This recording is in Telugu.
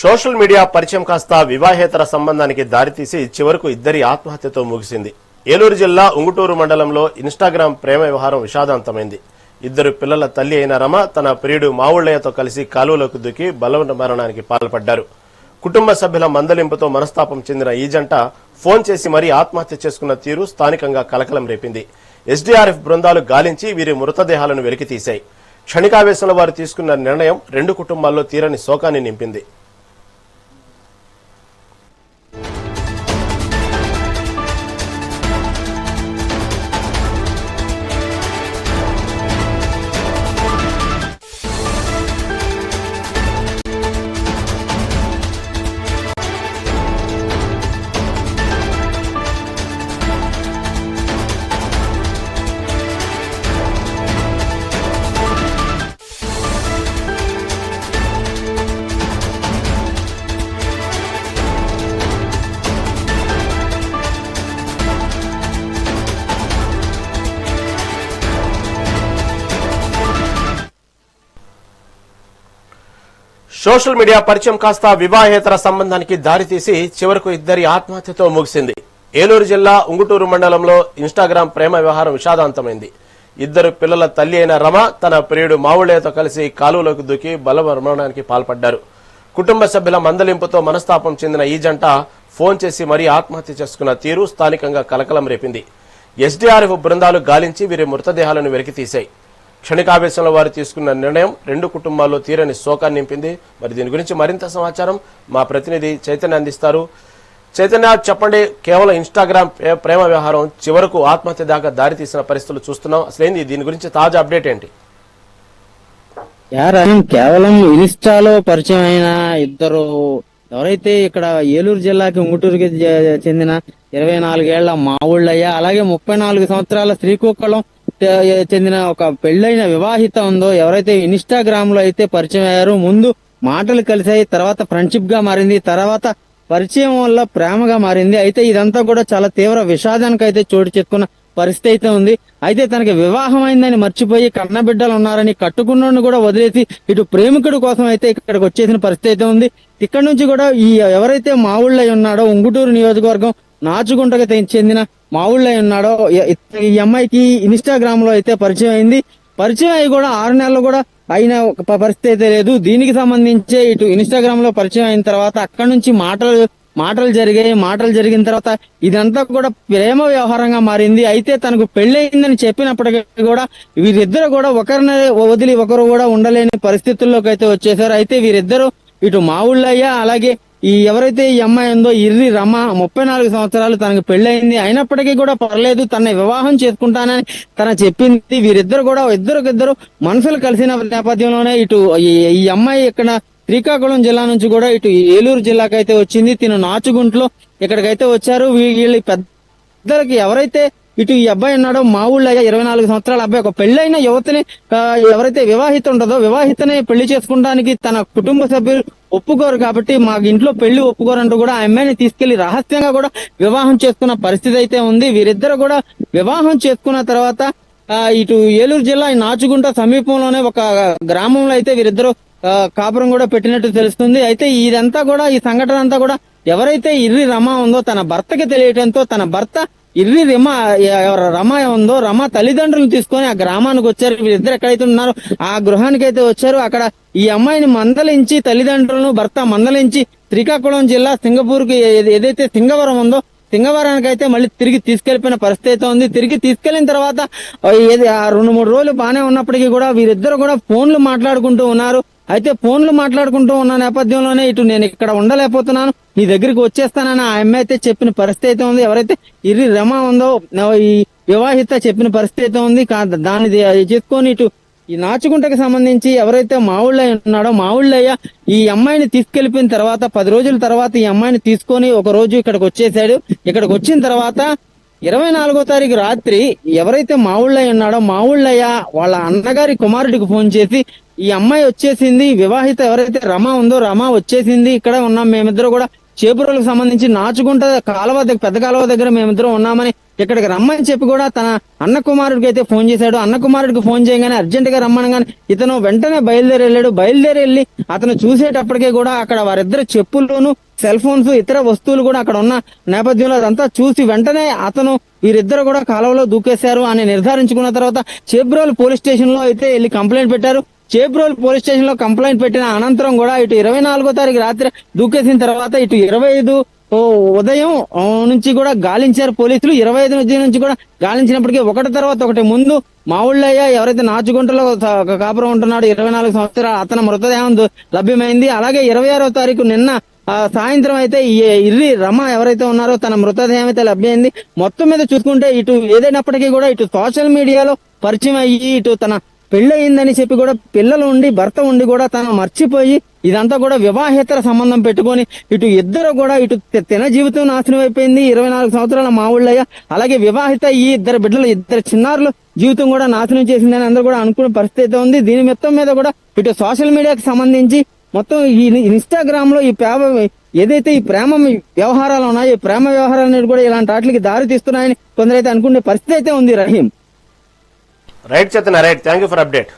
సోషల్ మీడియా పరిచయం కాస్త వివాహేతర సంబంధానికి దారితీసి చివరకు ఇద్దరి ఆత్మహత్యతో ముగిసింది. ఏలూరు జిల్లా ఉంగుటూరు మండలంలో ఇన్స్టాగ్రామ్ ప్రేమ వ్యవహారం విషాదాంతమైంది. ఇద్దరు పిల్లల తల్లి అయిన రమ తన ప్రియుడు మావుళ్లయ్యతో కలిసి కాలువలోకి దూకి బలవంత మరణానికి పాల్పడ్డారు. కుటుంబ సభ్యుల మందలింపుతో మనస్తాపం చెందిన ఈ జంట ఫోన్ చేసి మరీ ఆత్మహత్య చేసుకున్న తీరు స్థానికంగా కలకలం రేపింది. ఎస్డీఆర్ఎఫ్ బృందాలు గాలించి వీరి మృతదేహాలను వెలికితీశాయి. క్షణికావేశంలో వారు తీసుకున్న నిర్ణయం రెండు కుటుంబాల్లో తీరని శోకాన్ని నింపింది. సోషల్ మీడియా పరిచయం కాస్త వివాహేతర సంబంధానికి దారితీసి చివరకు ఇద్దరి ఆత్మహత్యతో ముగిసింది. ఏలూరు జిల్లా ఉంగుటూరు మండలంలో ఇన్స్టాగ్రామ్ ప్రేమ వ్యవహారం విషాదాంతమైంది. ఇద్దరు పిల్లల తల్లి అయిన రమ తన ప్రియుడు మావుళ్లయ్యతో కలిసి కాలువలోకి దూకి బలమరణానికి పాల్పడ్డారు. కుటుంబ సభ్యుల మందలింపుతో మనస్తాపం చెందిన ఈ జంట ఫోన్ చేసి మరీ ఆత్మహత్య చేసుకున్న తీరు స్థానికంగా కలకలం రేపింది. ఎస్డీఆర్ఎఫ్ బృందాలు గాలించి వీరి మృతదేహాలను వెలికితీశాయి. క్షణికావేశంలో వారు తీసుకున్న నిర్ణయం రెండు కుటుంబాల్లో తీరని శోకాన్ని నింపింది. మరి దీని గురించి మరింత సమాచారం మా ప్రతినిధి చైతన్య అందిస్తారు. చైతన్య, చెప్పండి, కేవలం ఇన్స్టాగ్రామ్ ప్రేమ వ్యవహారం చివరకు ఆత్మహత్య దాకా దారితీసిన పరిస్థితులు చూస్తున్నాం. అసలేంది దీని గురించి తాజా అప్డేట్ ఏంటి? కేవలం ఇన్స్టాలో పరిచయం అయిన ఇద్దరు ఎవరైతే ఇక్కడ ఏలూరు జిల్లాకి ఉంగుటూరుకి చెందిన 24 ఏళ్ల మావుళ్లయ్య, అలాగే 34 సంవత్సరాల శ్రీకాకుళం చెందిన ఒక పెళ్లైన వివాహిత ఉందో, ఎవరైతే ఇన్స్టాగ్రామ్ లో అయితే పరిచయం అయ్యారు. ముందు మాటలు కలిసాయి, తర్వాత ఫ్రెండ్షిప్ గా మారింది, తర్వాత పరిచయం వల్ల ప్రేమగా మారింది. అయితే ఇదంతా కూడా చాలా తీవ్ర విషాదానికి అయితే చోటు చేసుకున్న పరిస్థితి అయితే ఉంది. అయితే తనకి వివాహం అయిందని మర్చిపోయి కన్నబిడ్డలు ఉన్నారని కట్టుకున్నోడిని కూడా వదిలేసి ఇటు ప్రేమికుడి కోసం అయితే ఇక్కడికి వచ్చేసిన పరిస్థితి అయితే ఉంది. ఇక్కడ నుంచి కూడా ఈ ఎవరైతే మావుళ్లయ్య ఉన్నాడో, ఉంగుటూరు నియోజకవర్గం నాచుగుంటకి చెందిన మావుళ్లయ్య ఉన్నాడో, ఈ అమ్మాయికి ఇన్స్టాగ్రామ్ లో అయితే పరిచయం అయింది. పరిచయం అయ్యి కూడా 6 నెలలు కూడా అయిన పరిస్థితి అయితే లేదు. దీనికి సంబంధించి ఇటు ఇన్స్టాగ్రామ్ లో పరిచయం అయిన తర్వాత అక్కడి నుంచి మాటలు జరిగాయి. మాటలు జరిగిన తర్వాత ఇదంతా కూడా ప్రేమ వ్యవహారంగా మారింది. అయితే తనకు పెళ్లయిందని చెప్పినప్పటికీ కూడా వీరిద్దరు కూడా ఒకరిని వదిలి ఒకరు కూడా ఉండలేని పరిస్థితుల్లోకి అయితే వచ్చేసారు. అయితే వీరిద్దరు ఇటు మావుళ్లయ్య, అలాగే ఈ ఎవరైతే ఈ అమ్మాయి ఉందో ఇర్రి రమ, 34 సంవత్సరాలు, తనకు పెళ్లయింది. అయినప్పటికీ కూడా పర్లేదు, తన వివాహం చేసుకుంటానని తన చెప్పింది. వీరిద్దరు కూడా ఇద్దరికిద్దరు మనసులు కలిసిన నేపథ్యంలోనే ఇటు ఈ అమ్మాయి ఇక్కడ శ్రీకాకుళం జిల్లా నుంచి కూడా ఇటు ఏలూరు జిల్లాకైతే వచ్చింది. తిను నాచుగుంట్లో ఇక్కడికైతే వచ్చారు. వీళ్ళ పెద్దలకి ఎవరైతే ఇటు ఈ అబ్బాయి ఉన్నాడో మావుళ్లయ్య, 24 సంవత్సరాల అబ్బాయి, ఒక పెళ్లైన యువతని ఎవరైతే వివాహిత ఉంటుందో వివాహితనే పెళ్లి చేసుకోవడానికి తన కుటుంబ సభ్యులు ఒప్పుకోరు. కాబట్టి మాకు ఇంట్లో పెళ్లి ఒప్పుకోరంటూ కూడా ఆ అమ్మాయిని తీసుకెళ్లి రహస్యంగా కూడా వివాహం చేసుకున్న పరిస్థితి అయితే ఉంది. వీరిద్దరు కూడా వివాహం చేసుకున్న తర్వాత ఇటు ఏలూరు జిల్లా నాచుగుంట సమీపంలోనే ఒక గ్రామంలో అయితే వీరిద్దరు కాపురం కూడా పెట్టినట్టు తెలుస్తుంది. అయితే ఇదంతా కూడా, ఈ సంఘటన అంతా కూడా ఎవరైతే ఇర్రి రమ ఉందో తన భర్తకి తెలియటంతో, తన భర్త ఇర్రి రమ ఉందో రమ తల్లిదండ్రులను తీసుకొని ఆ గ్రామానికి వచ్చారు. వీరిద్దరు ఎక్కడైతే ఉన్నారో ఆ గృహానికి అయితే వచ్చారు. అక్కడ ఈ అమ్మాయిని మందలించి, తల్లిదండ్రులను భర్త మందలించి శ్రీకాకుళం జిల్లా సింగపూర్కి ఏదైతే సింగవరం ఉందో సింగవరానికి అయితే మళ్ళీ తిరిగి తీసుకెళ్లిపోయిన పరిస్థితి అయితే ఉంది. తిరిగి తీసుకెళ్లిన తర్వాత 2-3 రోజులు బాగానే ఉన్నప్పటికీ కూడా వీరిద్దరు కూడా ఫోన్లు మాట్లాడుకుంటూ ఉన్నారు. అయితే ఫోన్లు మాట్లాడుకుంటూ ఉన్న నేపథ్యంలోనే ఇటు నేను ఇక్కడ ఉండలేకపోతున్నాను, నీ దగ్గరికి వచ్చేస్తానని ఆ అమ్మాయి అయితే చెప్పిన పరిస్థితి అయితే ఉంది. ఎవరైతే ఇర్రి రమ ఉందో ఈ వివాహిత చెప్పిన పరిస్థితి అయితే ఉంది. దాన్ని చేసుకొని ఇటు ఈ నాచుగుంటకి సంబంధించి ఎవరైతే మావుళ్లయ్య ఉన్నాడో మావుళ్లయ్య ఈ అమ్మాయిని తీసుకెళ్లిపోయిన తర్వాత 10 రోజుల తర్వాత ఈ అమ్మాయిని తీసుకొని ఒక రోజు ఇక్కడికి వచ్చేసాడు. ఇక్కడికి వచ్చిన తర్వాత 24వ తారీఖు రాత్రి ఎవరైతే మావుళ్లయ్య ఉన్నాడో మావుళ్లయ్య వాళ్ళ అన్నగారి కుమారుడికి ఫోన్ చేసి ఈ అమ్మాయి వచ్చేసింది, వివాహిత ఎవరైతే రమ ఉందో రమ వచ్చేసింది, ఇక్కడ ఉన్నాం మేమిద్దరు కూడా చేపురులకు సంబంధించి నాచుగుంట కాలువ పెద్ద కాలువ దగ్గర మేమిద్దరం ఉన్నామని ఇక్కడికి రమ్మని చెప్పి కూడా తన అన్న కుమారుడికి అయితే ఫోన్ చేశాడు. అన్న కుమారుడికి ఫోన్ చేయగానే అర్జెంట్ గా రమ్మనగానే ఇతను వెంటనే బయలుదేరి వెళ్ళాడు. బయలుదేరి వెళ్ళి అతను చూసేటప్పటికే కూడా అక్కడ వారిద్దరు చెప్పుల్లోను సెల్ ఫోన్స్ ఇతర వస్తువులు కూడా అక్కడ ఉన్న నేపథ్యంలో అదంతా చూసి వెంటనే అతను వీరిద్దరు కూడా కాలువలో దూకేశారు అని నిర్ధారించుకున్న తర్వాత చేబ్రోలు పోలీస్ స్టేషన్ లో అయితే వెళ్ళి కంప్లైంట్ పెట్టారు. చేబ్రోలు పోలీస్ స్టేషన్ లో కంప్లైంట్ పెట్టిన అనంతరం కూడా ఇటు 24వ తారీఖు రాత్రి దూకేసిన తర్వాత ఇటు 25 ఉదయం నుంచి కూడా గాలించారు పోలీసులు. 25 నుంచి కూడా గాలించినప్పటికీ ఒకటి తర్వాత ఒకటి ముందు మావుళ్ళయ్య ఎవరైతే నాచుగుంటలో కాపురం ఉంటున్నాడు 24 సంవత్సరాలు అతని మృతదేహం లభ్యమైంది. అలాగే 26వ తారీఖు నిన్న సాయంత్రం అయితే ఇర్రి రమ ఎవరైతే ఉన్నారో తన మృతదేహం అయితే లభ్యమైంది. మొత్తం మీద చూసుకుంటే ఇటు ఏదైనప్పటికీ కూడా ఇటు సోషల్ మీడియాలో పరిచయం అయ్యి ఇటు తన పెళ్ళయిందని చెప్పి కూడా పిల్లలు ఉండి భర్త ఉండి కూడా తను మర్చిపోయి ఇదంతా కూడా వివాహేతర సంబంధం పెట్టుకొని ఇటు ఇద్దరు కూడా ఇటు తిన జీవితం నాశనం అయిపోయింది. 24 సంవత్సరాల మావుళ్ళయ్య అలాగే వివాహిత ఈ ఇద్దరు బిడ్డలు ఇద్దరు చిన్నారులు జీవితం కూడా నాశనం చేసిందని అందరూ కూడా అనుకునే పరిస్థితి ఉంది. దీని మొత్తం మీద కూడా ఇటు సోషల్ మీడియాకి సంబంధించి మొత్తం ఈ ఇన్స్టాగ్రామ్ లో ఏదైతే ఈ ప్రేమ వ్యవహారాలు ఉన్నాయో ఈ ప్రేమ వ్యవహారాలు కూడా ఇలాంటి వాటికి దారి తీస్తున్నాయని కొందరైతే అనుకునే పరిస్థితి అయితే ఉంది. రహీం రైట్ చేతన right, thank you for update.